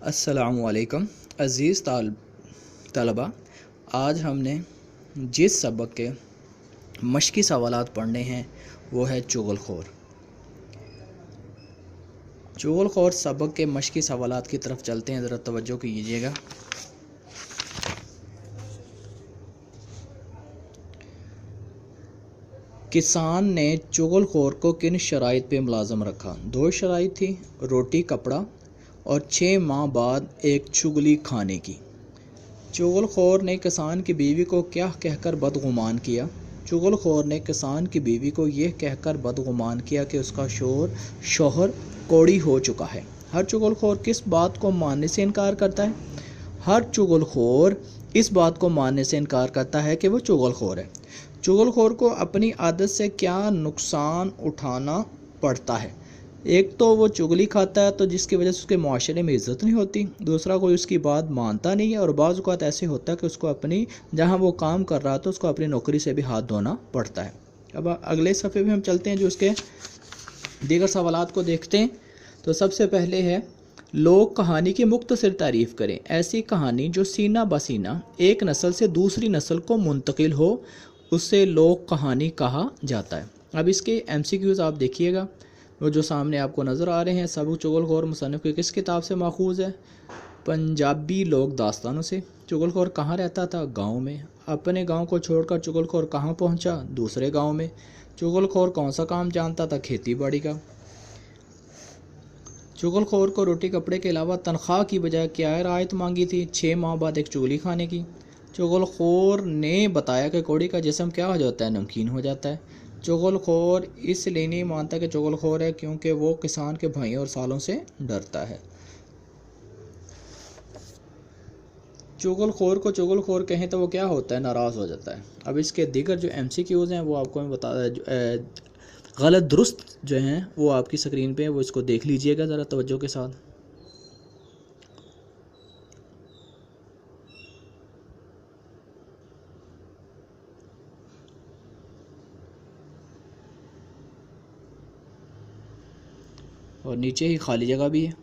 अस्सलामुअलैकुम अज़ीज़ तलबा। आज हमने जिस सबक के मशक़ी सवालात पढ़ने हैं वो है चुगलखोर। चुगलखोर सबक के मशक़ी सवालात की तरफ चलते हैं, ज़रा तवज्जो कीजिएगा। किसान ने चुगलखोर को किन शराइत पे मुलाज़म रखा? दो शराइत थी, रोटी कपड़ा और 6 माह बाद एक चुगली खाने की। चुगलखोर ने किसान की बीवी को क्या कहकर बदगुमान किया? चुगलखोर ने किसान की बीवी को यह कहकर बदगुमान किया कि उसका शोहर कोड़ी हो चुका है। हर चुगलखोर किस बात को मानने से इनकार करता है? हर चुगलखोर इस बात को मानने से इनकार करता है कि वो चुगलखोर है। चुगलखोर को अपनी आदत से क्या नुकसान उठाना पड़ता है? एक तो वो चुगली खाता है, तो जिसकी वजह से उसके माशरे में इज़्ज़त नहीं होती। दूसरा, कोई उसकी बात मानता नहीं है, और बाज़ औक़ात ऐसे होता है कि उसको अपनी जहाँ वो काम कर रहा था उसको अपनी नौकरी से भी हाथ धोना पड़ता है। अब अगले सफ़े में हम चलते हैं, जो उसके दीगर सवालात को देखते हैं। तो सबसे पहले है, लोग कहानी की मुख्तसर तारीफ़ करें। ऐसी कहानी जो सीना बसीना एक नस्ल से दूसरी नस्ल को मुंतकिल हो, उससे लोक कहानी कहा जाता है। अब इसके MCQs आप देखिएगा, वो जो सामने आपको नज़र आ रहे हैं। सब चुगलखोर मुसन्निफ़ की किस किताब से माखूज़ है? पंजाबी लोक दास्तानों से। चुगलखोर कहाँ रहता था? गाँव में। अपने गाँव को छोड़कर चुगलखोर कहाँ पहुँचा? दूसरे गाँव में। चुगलखोर कौन सा काम जानता था? खेती बाड़ी का। चुगलखोर को रोटी कपड़े के अलावा तनख्वाह की बजाय क्या रियायत मांगी थी? 6 माह बाद एक चुगली खाने की। चुगलखोर ने बताया कि कौड़ी का जिस्म क्या हो जाता है? नमकीन हो जाता है। चुगलखोर इसलिए नहीं मानता कि चुगलखोर है क्योंकि वो किसान के भाइयों और सालों से डरता है। चुगलखोर को चुगलखोर कहें तो वो क्या होता है? नाराज़ हो जाता है। अब इसके दीगर जो MCQs हैं वो आपको मैं गलत दुरुस्त जो हैं वो आपकी स्क्रीन पे है, वो इसको देख लीजिएगा ज़रा तवज्जो के साथ। और नीचे ही खाली जगह भी है।